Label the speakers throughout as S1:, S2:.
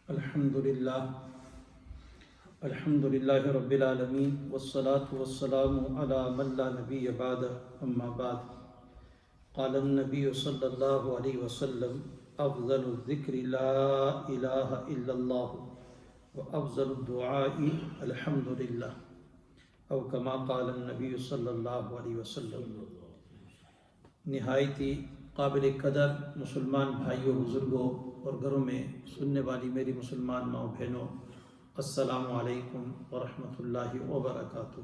S1: الحمد للہ رب العالمین والصلاة والسلام علی من لا نبی بعد اما بعد قال النبی صلی اللہ علیہ وسلم افضل الذکر لا الہ الا اللہ وافضل الدعاء الحمد للہ او کما قال النبی صلی اللہ علیہ وسلم۔ نہایتی قابل قدر مسلمان بھائیوں، بزرگوں اور گھروں میں سننے والی میری مسلمان ماؤں بہنوں، السلام علیکم ورحمۃ اللہ وبرکاتہ۔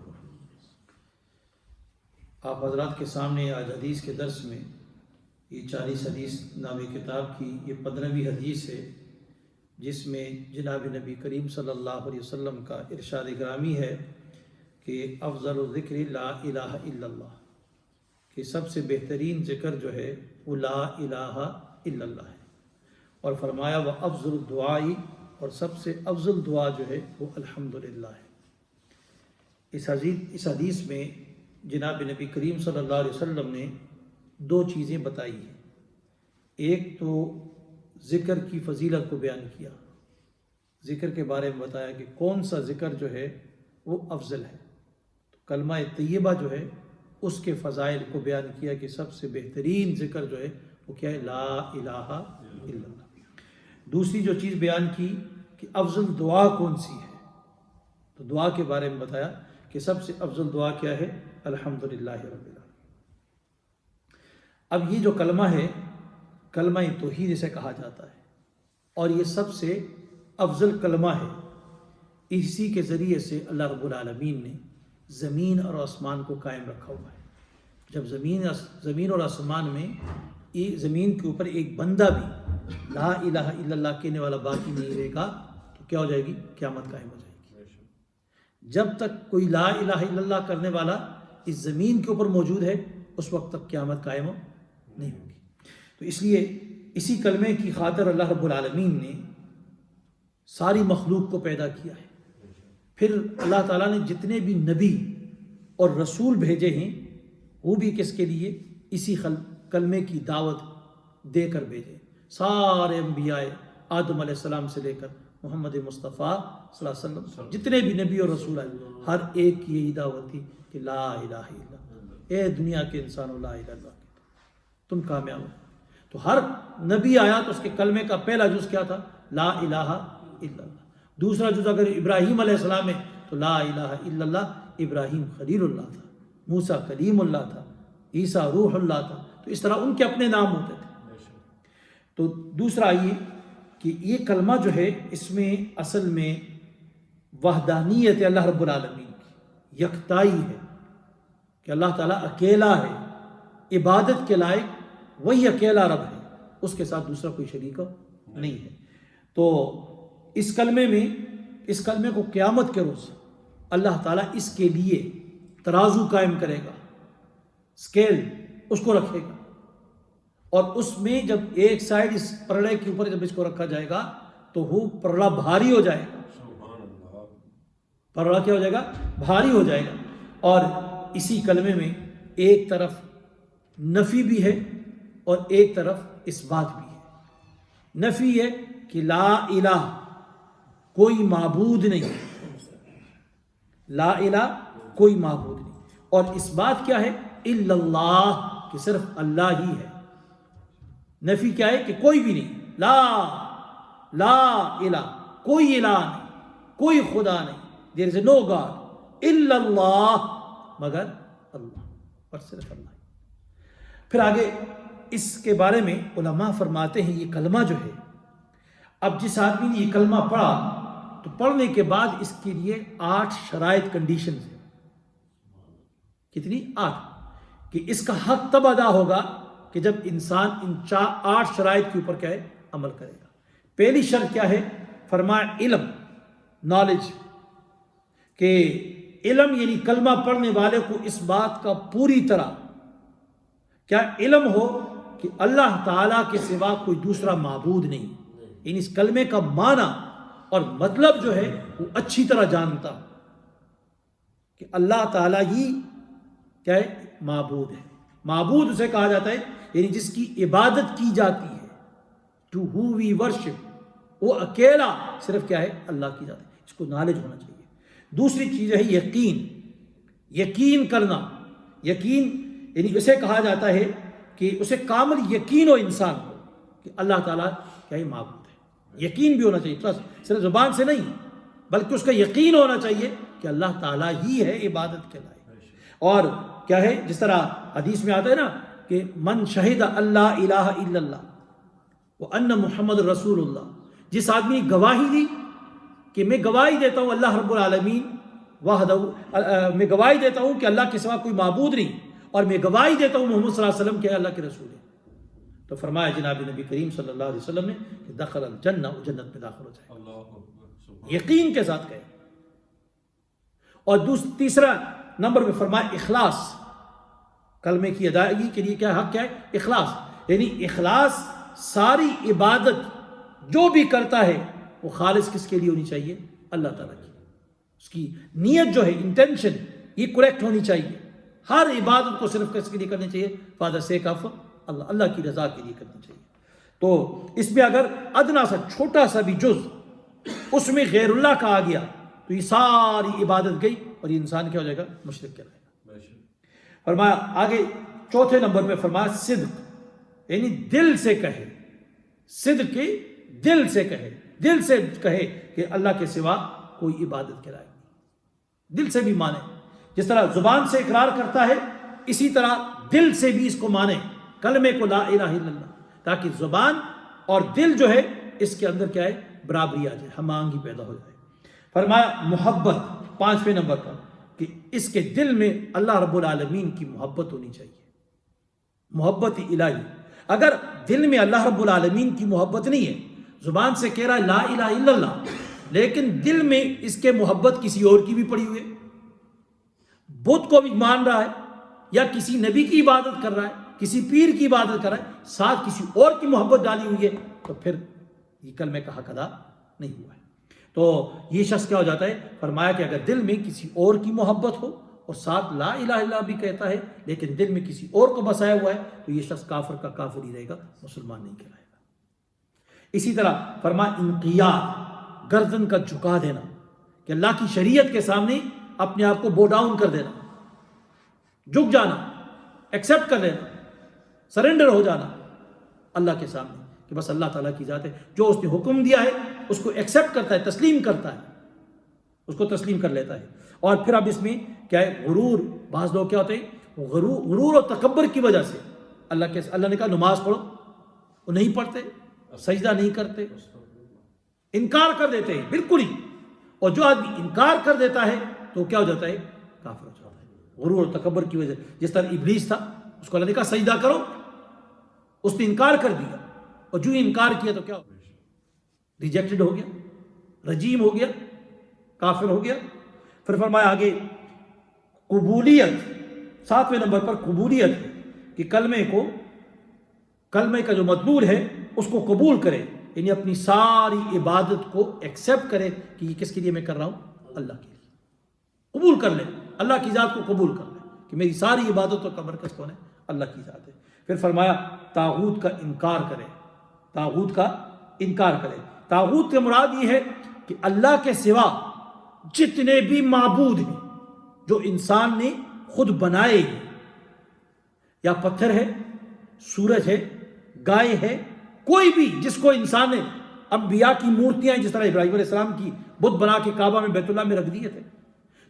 S1: آپ حضرات کے سامنے آج حدیث کے درس میں یہ 40 حدیث نامی کتاب کی یہ 15ویں حدیث ہے، جس میں جناب نبی کریم صلی اللہ علیہ وسلم کا ارشاد گرامی ہے کہ افضل الذکر لا الہ الا اللہ، کہ سب سے بہترین ذکر جو ہے وہ لا الہ الا اللہ ہے، اور فرمایا وہ افضل الدعائی، اور سب سے افضل دعا جو ہے وہ الحمدللہ ہے۔ اس حدیث میں جناب نبی کریم صلی اللہ علیہ وسلم نے 2 چیزیں بتائی ہیں۔ ایک تو ذکر کی فضیلت کو بیان کیا، ذکر کے بارے میں بتایا کہ کون سا ذکر جو ہے وہ افضل ہے، تو کلمہ طیبہ جو ہے اس کے فضائل کو بیان کیا کہ سب سے بہترین ذکر جو ہے وہ کیا ہے، لا الہ الا اللہ۔ دوسری جو چیز بیان کی کہ افضل دعا کون سی ہے، تو دعا کے بارے میں بتایا کہ سب سے افضل دعا کیا ہے، الحمدللہ رب العالمین۔ اب یہ جو کلمہ ہے، کلمہ توحید اسے کہا جاتا ہے، اور یہ سب سے افضل کلمہ ہے۔ اسی کے ذریعے سے اللہ رب العالمین نے زمین اور آسمان کو قائم رکھا ہوا ہے۔ جب زمین اور آسمان میں زمین کے اوپر ایک بندہ بھی لا الہ الا اللہ کہنے والا باقی نہیں رہے گا تو کیا ہو جائے گی، قیامت قائم ہو جائے گی۔ جب تک کوئی لا الہ الا اللہ کرنے والا اس زمین کے اوپر موجود ہے، اس وقت تک قیامت قائم نہیں ہوگی۔ تو اس لیے اسی کلمے کی خاطر اللہ رب العالمین نے ساری مخلوق کو پیدا کیا ہے۔ پھر اللہ تعالیٰ نے جتنے بھی نبی اور رسول بھیجے ہیں وہ بھی کس کے لیے، اسی کلمے کی دعوت دے کر بھیجے۔ سارے انبیاء آدم علیہ السلام سے لے کر محمد مصطفیٰ صلی اللہ علیہ وسلم، جتنے بھی نبی اور رسول آئے، ہر ایک کی یہی دعوت تھی کہ لا الہ الا اللہ، اے دنیا کے انسانوں لا الہ الا اللہ، تم کامیاب ہو۔ تو ہر نبی آیا تو اس کے کلمے کا پہلا جز کیا تھا، لا الہ الا اللہ۔ دوسرا جز اگر ابراہیم علیہ السلام ہے تو لا الہ الا اللہ، ابراہیم خلیل اللہ تھا، موسیٰ کلیم اللہ تھا، عیسیٰ روح اللہ تھا، تو اس طرح ان کے اپنے نام ہوتے تھے۔ تو دوسرا یہ کہ یہ کلمہ جو ہے اس میں اصل میں وحدانیت اللہ رب العالمین کی یکتائی ہے، کہ اللہ تعالیٰ اکیلا ہے، عبادت کے لائق وہی اکیلا رب ہے، اس کے ساتھ دوسرا کوئی شریک نہیں ہے۔ تو اس کلمے کو قیامت کے روز اللہ تعالیٰ اس کے لیے ترازو قائم کرے گا، اسکیل اس کو رکھے گا، اور اس میں جب ایک سائڈ اس پرڑے کے اوپر جب اس کو رکھا جائے گا تو وہ پرڑا بھاری ہو جائے گا، پرڑا کیا ہو جائے گا، بھاری ہو جائے گا۔ اور اسی کلمے میں ایک طرف نفی بھی ہے اور ایک طرف اس بات بھی ہے۔ نفی ہے کہ لا الہ، کوئی معبود نہیں، لا الہ کوئی معبود نہیں، اور اس بات کیا ہے، الا اللہ، کہ صرف اللہ ہی ہے۔ نفی کیا ہے کہ کوئی بھی نہیں، لا الہ، کوئی الہ نہیں، کوئی خدا نہیں، دیر از نو گاڈ الا اللہ، مگر اللہ، اور صرف اللہ۔ پھر آگے اس کے بارے میں علماء فرماتے ہیں یہ کلمہ جو ہے، اب جس آدمی نے یہ کلمہ پڑھا تو پڑھنے کے بعد اس کے لیے 8 شرائط کنڈیشنز ہیں۔ کتنی؟ 8، کہ اس کا حق تب ادا ہوگا کہ جب انسان ان 8 شرائط کے اوپر کیا ہے، عمل کرے گا۔ پہلی شرط کیا ہے، فرمایا علم، نالج، کہ علم یعنی کلمہ پڑھنے والے کو اس بات کا پوری طرح کیا علم ہو کہ اللہ تعالیٰ کے سوا کوئی دوسرا معبود نہیں، یعنی اس کلمے کا معنی اور مطلب جو ہے وہ اچھی طرح جانتا کہ اللہ تعالیٰ ہی کیا ہے، معبود ہے۔ معبود اسے کہا جاتا ہے یعنی جس کی عبادت کی جاتی ہے، ٹو ہو وی ورشپ، وہ اکیلا صرف کیا ہے؟ اللہ کی ذات ہے. اس کو نالج ہونا چاہیے. دوسری چیز ہے یقین کرنا. یقین یعنی اسے کہا جاتا ہے کہ اسے کامل یقین ہو انسان کو کہ اللہ تعالیٰ کیا ہی معبود ہے. یقین بھی ہونا چاہیے، صرف زبان سے نہیں بلکہ اس کا یقین ہونا چاہیے کہ اللہ تعالیٰ ہی ہے عبادت کے لائق. اور کیا ہے، جس طرح حدیث میں آتا ہے نا کہ من شہد اللہ الہ الا اللہ وان محمد رسول اللہ، جس آدمی نے گواہی دی کہ میں گواہی دیتا ہوں اللہ رب العالمین وحدہ، میں گواہی دیتا ہوں کہ اللہ کے سوا کوئی معبود نہیں، اور میں گواہی دیتا ہوں محمد صلی اللہ علیہ وسلم کہ اللہ کے رسول ہے، تو فرمایا جناب نبی کریم صلی اللہ علیہ وسلم نے کہ دخل الجنہ، وہ جنت میں داخل ہو جائے. یقین کے ساتھ کہے. اور تیسرا نمبر میں فرمایا اخلاص. کلمے کی ادائیگی کے لیے کیا حق کیا ہے؟ اخلاص. یعنی اخلاص، ساری عبادت جو بھی کرتا ہے وہ خالص کس کے لیے ہونی چاہیے؟ اللہ تعالیٰ کی. اس کی نیت جو ہے، انٹینشن، یہ کریکٹ ہونی چاہیے. ہر عبادت کو صرف کس کے لیے کرنی چاہیے؟ فار دا سیک آف اللہ، اللہ کی رضا کے لیے کرنی چاہیے. تو اس میں اگر ادنا سا چھوٹا سا بھی جز اس میں غیر اللہ کا آ گیا تو یہ ساری عبادت گئی اور یہ انسان کیا ہو جائے گا؟ مشرک کہلائے گا. فرمایا آگے چوتھے نمبر پہ فرمایا صدق، یعنی دل سے کہے. صدق کے دل سے کہے، دل سے کہے کہ اللہ کے سوا کوئی عبادت کے لائق نہیں. دل سے بھی مانے. جس طرح زبان سے اقرار کرتا ہے اسی طرح دل سے بھی اس کو مانے، کلمے کو لا الہ الا اللہ، تاکہ زبان اور دل جو ہے اس کے اندر کیا ہے؟ برابری آ جائے، ہم آہنگی پیدا ہو جائے. فرمایا محبت، پانچویں نمبر پر، کہ اس کے دل میں اللہ رب العالمین کی محبت ہونی چاہیے. محبت الہی. اگر دل میں اللہ رب العالمین کی محبت نہیں ہے، زبان سے کہہ رہا ہے لا الہ الا اللہ، لیکن دل میں اس کے محبت کسی اور کی بھی پڑی ہوئی ہے، بت کو بھی مان رہا ہے، یا کسی نبی کی عبادت کر رہا ہے، کسی پیر کی عبادت کر رہا ہے، ساتھ کسی اور کی محبت ڈالی ہوئی ہے، تو پھر یہ کلمے کا حق ادا نہیں ہوا ہے. تو یہ شخص کیا ہو جاتا ہے؟ فرمایا کہ اگر دل میں کسی اور کی محبت ہو اور ساتھ لا الہ الا اللہ بھی کہتا ہے لیکن دل میں کسی اور کو بسایا ہوا ہے تو یہ شخص کافر کا کافر ہی رہے گا، مسلمان نہیں کہلائے گا. اسی طرح فرمایا انقیاد، گردن کا جھکا دینا، کہ اللہ کی شریعت کے سامنے اپنے آپ کو بو ڈاؤن کر دینا، جھک جانا، ایکسیپٹ کر لینا، سرنڈر ہو جانا اللہ کے سامنے کہ بس اللہ تعالیٰ کی ذات ہے، جو اس نے حکم دیا ہے اس کو ایکسیپٹ کرتا ہے، تسلیم کرتا ہے، اس کو تسلیم کر لیتا ہے. اور پھر اب اس میں کیا ہے؟ غرور. بعض لوگ کیا ہوتے ہیں؟ غرور اور تکبر کی وجہ سے اللہ نے کہا نماز پڑھو، وہ نہیں پڑھتے، سجدہ نہیں کرتے، انکار کر دیتے ہیں بالکل ہی. اور جو آدمی انکار کر دیتا ہے تو کیا ہو جاتا ہے؟ کافر ہو جاتا ہے، غرور اور تکبر کی وجہ سے. جس طرح ابلیس تھا، اس کو اللہ نے کہا سجدہ کرو، اس نے انکار کر دیا، اور جو انکار کیا تو کیا ہو؟ ریجیکٹڈ ہو گیا، رجیم ہو گیا، کافر ہو گیا. پھر فرمایا آگے قبولیت، ساتویں نمبر پر قبولیت، کہ کلمے کا جو مدبور ہے اس کو قبول کرے، یعنی اپنی ساری عبادت کو ایکسیپٹ کرے کہ یہ کس کے لیے میں کر رہا ہوں؟ اللہ کے لیے. قبول کر لے، اللہ کی ذات کو قبول کر لے کہ میری ساری عبادتوں کا مرکز کون ہے؟ اللہ کی ذات ہے. پھر فرمایا طاغوت کا انکار کرے، طاغوت کا انکار کرے. طاغوت سے مراد یہ ہے کہ اللہ کے سوا جتنے بھی معبود ہیں جو انسان نے خود بنائے ہیں، یا پتھر ہے، سورج ہے، گائے ہے، کوئی بھی جس کو انسان نے، انبیاء کی مورتیاں جس طرح ابراہیم علیہ السلام کی بت بنا کے کعبہ میں بیت اللہ میں رکھ دیے تھے،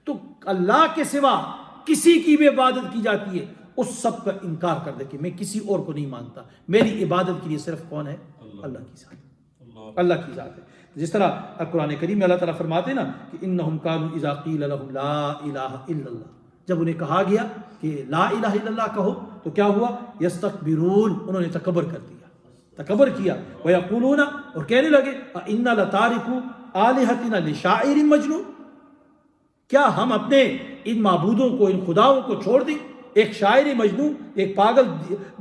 S1: تو اللہ کے سوا کسی کی بھی عبادت کی جاتی ہے اس سب کا انکار کر دے کہ میں کسی اور کو نہیں مانتا، میری عبادت کے لیے صرف کون ہے؟ اللہ کی ذات، اللہ کی ذات ہے. جس طرح قرآن کریم میں اللہ تعالیٰ فرماتے ہیں نا کہ انہم کانوا اذا قیل لهم لا الہ الا اللہ، جب انہیں کہا گیا کہ لا الہ الا اللہ کہو تو کیا ہوا؟ یستکبرون، انہوں نے تکبر کر دیا، تکبر کیا. ویقولون، اور کہنے لگے انا لتارکو آلہتنا لشاعر مجنون، کیا ہم اپنے ان معبودوں کو، ان خداؤں کو چھوڑ دیں ایک شاعر مجنون، ایک پاگل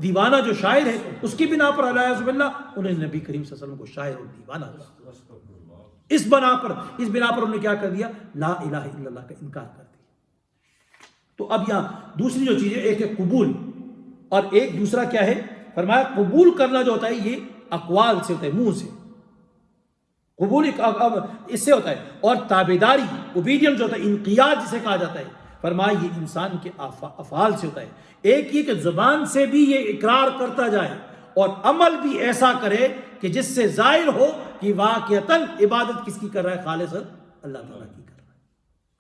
S1: دیوانہ جو شاعر ہے اس کی بنا پر علیہ باللہ انہوں نے نبی کریم صلی اللہ علیہ وسلم کو شاعر اور دیوانہ کہا. اس بنا پر انہوں نے کیا کر دیا؟ لا الہ الا اللہ کا انکار کر دیا. تو اب یہاں دوسری جو چیز ہے، ایک ہے قبول اور ایک دوسرا کیا ہے؟ فرمایا قبول کرنا جو ہوتا ہے یہ اقوال سے ہوتا ہے، منہ سے. قبول اب اس سے ہوتا ہے. اور تابعداری اوبیڈینس جو ہوتا ہے، انقیاد جسے کہا جاتا ہے، فرمایا یہ انسان کے افعال سے ہوتا ہے. ایک یہ کہ زبان سے بھی یہ اقرار کرتا جائے اور عمل بھی ایسا کرے کہ جس سے ظاہر ہو کہ واقعتاً عبادت کس کی کر رہا ہے؟ خالص اللہ تعالیٰ کی کر رہا ہے،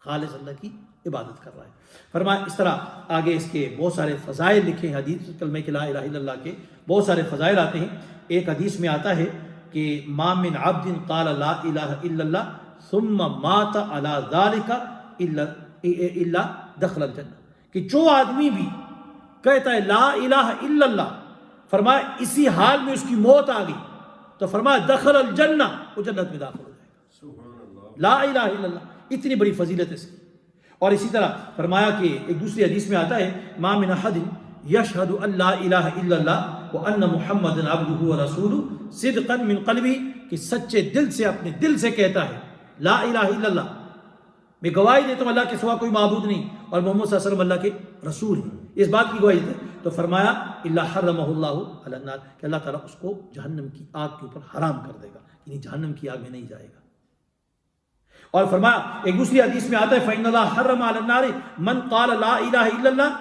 S1: خالص اللہ کی عبادت کر رہا ہے. فرمایا اس طرح آگے اس کے بہت سارے فضائل لکھے ہیں، حدیث کلمہ کی لا الہ الا اللہ کے بہت سارے فضائل آتے ہیں. ایک حدیث میں آتا ہے کہ ما من عبد قال لا الہ الا اللہ ثم مات علی ذلک الا دخل الجنہ، کہ جو آدمی بھی کہتا ہے لا الہ الا اللہ، فرمایا اسی حال میں اس کی موت آ گئی تو فرمایا دخل الجنہ، وہ جنت میں داخل ہو جائے گا. لا الہ الا اللہ، اتنی بڑی فضیلت ہے اس کی. اور اسی طرح فرمایا کہ ایک دوسری حدیث میں آتا ہے ما من احد یشہد ان لا الہ الا اللہ وان محمد عبدہ ورسولہ صدقا من قلبہ، کہ سچے دل سے اپنے دل سے کہتا ہے لا الہ الا اللہ، میں گواہی دیتا ہوں اللہ کے سوا کوئی معبود نہیں اور محمد صلی اللہ علیہ وسلم اللہ کے رسول ہیں، اس بات کی گواہی دیتا ہے. تو فرمایا الا حرمہ اللہ علی النار، کہ اللہ تعالیٰ اس کو جہنم کی آگ کے اوپر حرام کر دے گا، یعنی جہنم کی آگ میں نہیں جائے گا. اور فرمایا ایک دوسری حدیث میں آتا ہے فإن اللہ حرم علی النار من قال لا الہ الا اللہ،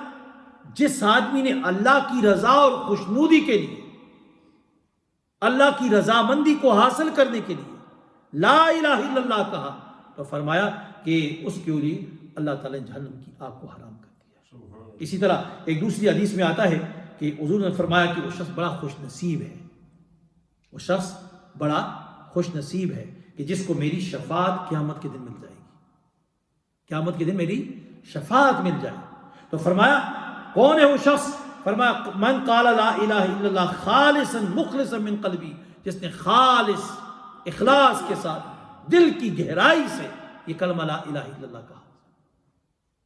S1: جس آدمی نے اللہ کی رضا اور خوشنودی کے لیے، اللہ کی رضامندی کو حاصل کرنے کے لیے لا الہ الا اللہ کہا، تو فرمایا کہ اس کے لیے اللہ تعالیٰ نے جہنم کی آگ کو حرام کر دیا. اسی طرح ایک دوسری حدیث میں آتا ہے کہ حضور نے فرمایا کہ وہ شخص بڑا خوش نصیب ہے، وہ شخص بڑا خوش نصیب ہے کہ جس کو میری شفاعت قیامت کے دن مل جائے گی، قیامت کے دن میری شفاعت مل جائے. تو فرمایا کون ہے وہ شخص؟ فرمایا من قال لا الہ الا اللہ خالصا مخلصا من قلبی، جس نے خالص اخلاص کے ساتھ دل کی گہرائی سے یہ کلمہ لا الہ الا اللہ کہا،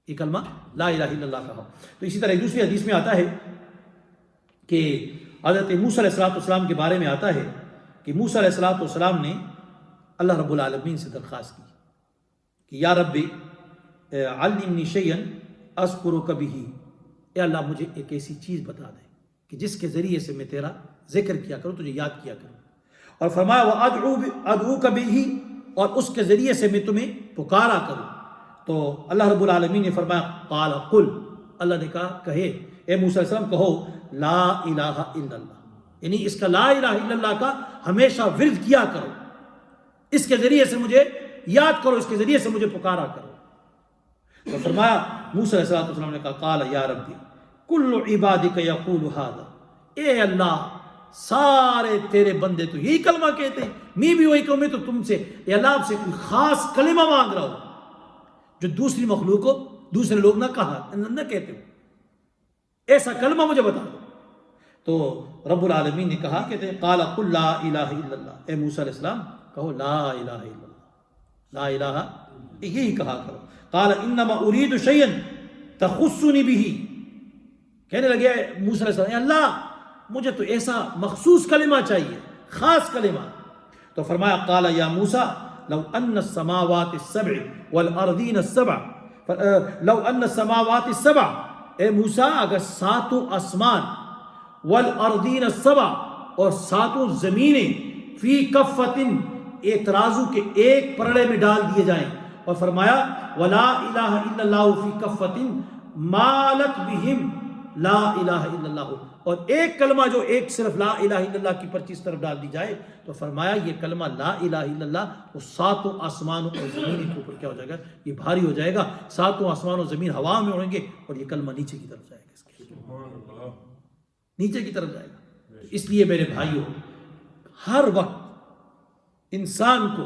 S1: یہ کلمہ لا الہ الا اللہ کہا. تو اسی طرح ایک دوسری حدیث میں آتا ہے کہ حضرت موسیٰ علیہ السلام کے بارے میں آتا ہے کہ موسیٰ علیہ السلام نے اللہ رب العالمین سے درخواست کی کہ یا رب علمنی شیئا اذکرک بہ، اے اللہ مجھے ایک ایسی چیز بتا دے کہ جس کے ذریعے سے میں تیرا ذکر کیا کروں، تجھے یاد کیا کروں. اور فرمایا وَأَدْعُوكَ بِهِ، اور اس کے ذریعے سے میں تمہیں پکارا کروں. تو اللہ رب العالمین نے فرمایا قال قل، اللہ نے کہا کہے اے موسیٰ علیہ السلام کہو لا الہ الا اللہ، یعنی اس کا لا الہ الا اللہ کا ہمیشہ ورد کیا کرو، اس کے ذریعے سے مجھے یاد کرو، اس کے ذریعے سے مجھے پکارا کرو. تو فرمایا موسیٰ علیہ السلام نے کہا قال یا ربی کل عبادک یقول ھذا، اے اللہ سارے تیرے بندے تو یہی کلمہ کہتے ہیں، میں بھی وہی کہوں، میں تو تم سے اے اللہ آپ سے کوئی خاص کلمہ مانگ رہا ہوں جو دوسری مخلوق کو دوسرے لوگ نہ کہتے ہو، ایسا کلمہ مجھے بتا دو. تو رب العالمین نے کہا کہتے ہیں قال قل لا الہ الا اللہ، اے موسیٰ علیہ السلام کہو لا الہ الا اللہ، لا الہ یہی کہا کرو. قال انما اريد شيئا تخصني به، کہنے لگے موسیٰ علیہ السلام اے اللہ مجھے تو ایسا مخصوص کلمہ چاہیے، خاص کلمہ. تو فرمایا قال یا موسیٰ لو ان السماوات السبع والارضین السبع، لو ان السماوات السبع، اے موسیٰ اگر ساتوں آسمان والارضین السبع اور ساتوں زمینیں فی کفۃ ایک ترازو کے ایک پرڑے میں ڈال دیے جائیں، اور فرمایا ولا الہ الا اللہ فی کفۃ مالت بہم لا الہ الا اللہ، اور ایک کلمہ جو ایک صرف لا الہ الا اللہ کی پرچی اس طرف ڈال دی جائے، تو فرمایا یہ کلمہ لا الہ الا اللہ وہ ساتوں آسمانوں اور زمین کے اوپر کیا ہو جائے گا؟ یہ بھاری ہو جائے گا، ساتوں آسمان اور زمین ہوا میں اڑیں گے اور یہ کلمہ نیچے کی طرف جائے گا، اس کے نیچے کی طرف جائے گا. اس لیے میرے بھائیوں ہر وقت انسان کو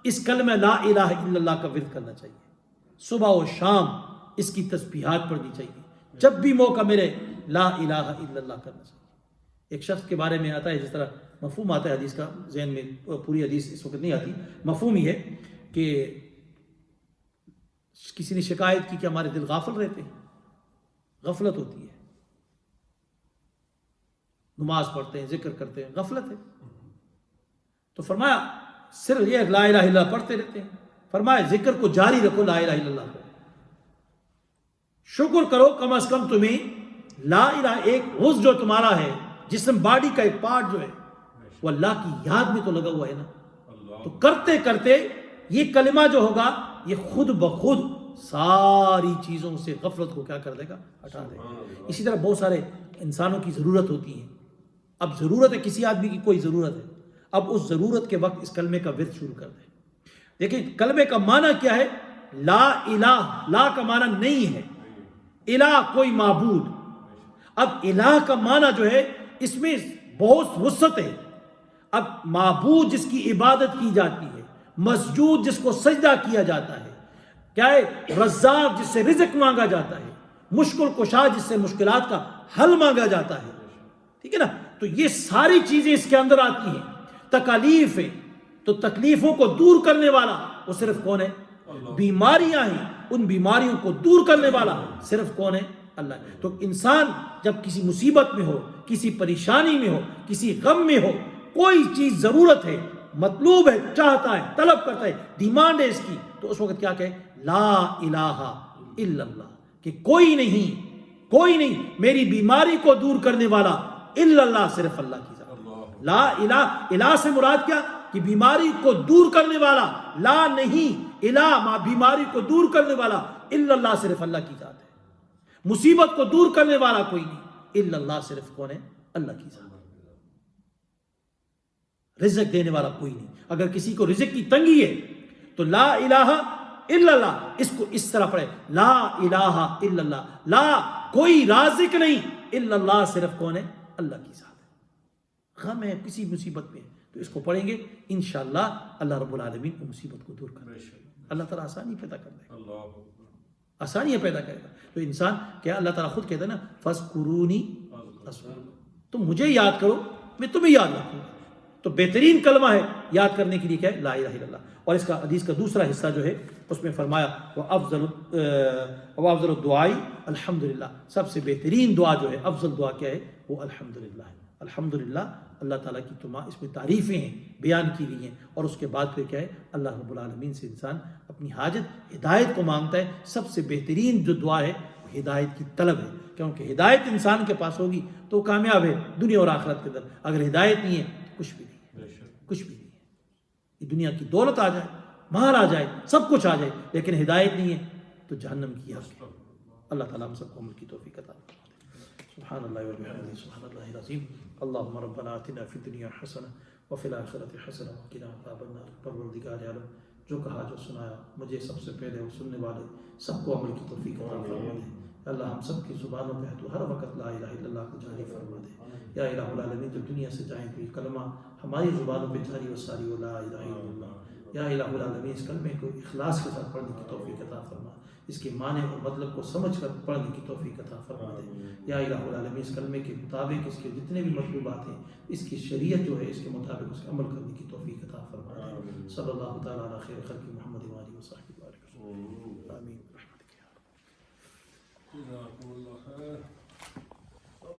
S1: اس کلمہ لا الہ الا اللہ کا ورد کرنا چاہیے، صبح و شام اس کی تسبیحات پڑھنی چاہیے، جب بھی موقع ملے لا الہ الا اللہ کرنا چاہیے. ایک شخص کے بارے میں آتا ہے، جس طرح مفہوم آتا ہے حدیث کا، ذہن میں پوری حدیث اس وقت نہیں آتی، مفہوم ہی ہے کہ کسی نے شکایت کی کہ ہمارے دل غافل رہتے ہیں، غفلت ہوتی ہے، نماز پڑھتے ہیں، ذکر کرتے ہیں، غفلت ہے. تو فرمایا صرف یہ لا الہ الا اللہ پڑھتے رہتے ہیں، فرمایا ذکر کو جاری رکھو، لا الہ الا اللہ کو شکر کرو، کم از کم تمہیں لا الہ، ایک عضو جو تمہارا ہے، جسم باڈی کا ایک پارٹ جو ہے وہ اللہ کی یاد میں تو لگا ہوا ہے نا. تو کرتے کرتے یہ کلمہ جو ہوگا یہ خود بخود ساری چیزوں سے غفلت کو کیا کر دے گا، ہٹا دے گا۔ اسی طرح بہت سارے انسانوں کی ضرورت ہوتی ہے، اب ضرورت ہے کسی آدمی کی، کوئی ضرورت ہے، اب اس ضرورت کے وقت اس کلمے کا ورد شروع کر دے۔ دیکھیں کلمے کا معنی کیا ہے، لا الہ، لا کا معنی نہیں ہے، الہ کوئی معبود۔ اب الہ کا معنی جو ہے اس میں بہت وسعت ہے۔ اب معبود جس کی عبادت کی جاتی ہے، مسجود جس کو سجدہ کیا جاتا ہے، کیا ہے، رزاق جس سے رزق مانگا جاتا ہے، مشکل کشا جس سے مشکلات کا حل مانگا جاتا ہے، ٹھیک ہے نا، تو یہ ساری چیزیں اس کے اندر آتی ہیں۔ تکالیف ہے تو تکلیفوں کو دور کرنے والا وہ صرف کون ہے، بیماریاں ہیں ان بیماریوں کو دور کرنے والا صرف کون ہے، اللہ ہے۔ تو انسان جب کسی مصیبت میں ہو، کسی پریشانی میں ہو، کسی غم میں ہو، کوئی چیز ضرورت ہے، مطلوب ہے، چاہتا ہے، طلب کرتا ہے، ڈیمانڈ ہے اس کی، تو اس وقت کیا کہے، لا الہ الا اللہ، کہ کوئی نہیں میری بیماری کو دور کرنے والا الا اللہ، صرف اللہ کی ذات۔ لا الہ، الہ سے مراد کیا، کہ بیماری کو دور کرنے والا، لا نہیں، الہ بیماری کو دور کرنے والا الا اللہ، صرف اللہ کی ذات ہے۔ مصیبت کو دور کرنے والا کوئی نہیں الا اللہ، صرف کون ہے، اللہ کی ذات۔ رزق دینے والا کوئی نہیں۔ اگر کسی کو رزق کی تنگی ہے تو لا الہ الا اللہ، اس کو اس طرح پڑھے، لا الہ الا اللہ، لا کوئی رازق نہیں الا اللہ، صرف کون ہے، اللہ کی ذات ہے۔ غم ہے، کسی مصیبت میں تو اس کو پڑھیں گے انشاءاللہ اللہ رب العالمین کو مصیبت کو دور کر دے گا، اللہ تعالیٰ آسانی پیدا کر دے گا، آسانیاں پیدا کرے گا۔ تو انسان کیا، اللہ تعالیٰ خود کہتا ہے نا، فَاذْكُرُونِي أَذْكُرْكُمْ، تم مجھے یاد کرو میں تمہیں یاد رکھوں گا۔ تو بہترین کلمہ ہے یاد کرنے کے لیے کیا ہے، لا الہ الا اللہ۔ اور اس کا حدیث کا دوسرا حصہ جو ہے اس میں فرمایا وَأَفْضَلُ الدُّعَاءِ الحمدللہ، سب سے بہترین دعا جو ہے، افضل دعا کیا ہے، وہ الحمدللہ ہے۔ الحمدللہ اللہ تعالیٰ کی تمام اس میں تعریفیں ہیں، بیان کی گئی ہیں، اور اس کے بعد پھر کیا ہے، اللہ رب العالمین سے انسان اپنی حاجت ہدایت کو مانگتا ہے۔ سب سے بہترین جو دعا ہے وہ ہدایت کی طلب ہے، کیونکہ ہدایت انسان کے پاس ہوگی تو کامیاب ہے دنیا اور آخرت کے اندر، اگر ہدایت نہیں ہے تو کچھ بھی نہیں ہے، کچھ بھی نہیں ہے۔ یہ دنیا کی دولت آ جائے، مال آ جائے، سب کچھ آ جائے، لیکن ہدایت نہیں ہے تو جہنم کی آگ ہے۔ اللہ تعالیٰ ہم سب کو عمل کی توفیق عطا فرمائے۔ سبحان اللہ وبحمدہ، سبحان اللہ العظیم۔ اللہم ربنا آتنا فی الدنیا حسنہ وفی الآخرۃ حسنہ وقنا عذاب النار۔ پروردگار عالم، جو کہا جو سنایا، مجھے سب سے پہلے اور سننے والے سب کو عمل کی توفیق عطا فرما دے۔ اللہ ہم سب کی زبانوں پہ تو ہر وقت لا الہ الا اللہ کو جاری فرما دے۔ یا الہ العالمین، جب دنیا سے جائیں تو یہ کلمہ ہماری زبانوں پہ جاری و ساری ہو، لا الہ الا اللہ۔ یا الہ العالمین، اس کلمے کو اخلاص کے ساتھ پڑھنے کی توفیق عطا فرما، اس کے معنی اور مطلب کو سمجھ کر پڑھنے کی توفیق عطا فرما دے۔ یا الہ العالمین، اس کلمے کے مطابق اس کے جتنے بھی مطلوبات ہیں، اس کی شریعت جو ہے اس کے مطابق اس کے عمل کرنے کی توفیق عطا فرما دے۔ صلی اللہ تعالیٰ علی خیر خلق محمد و آلہ وسلم۔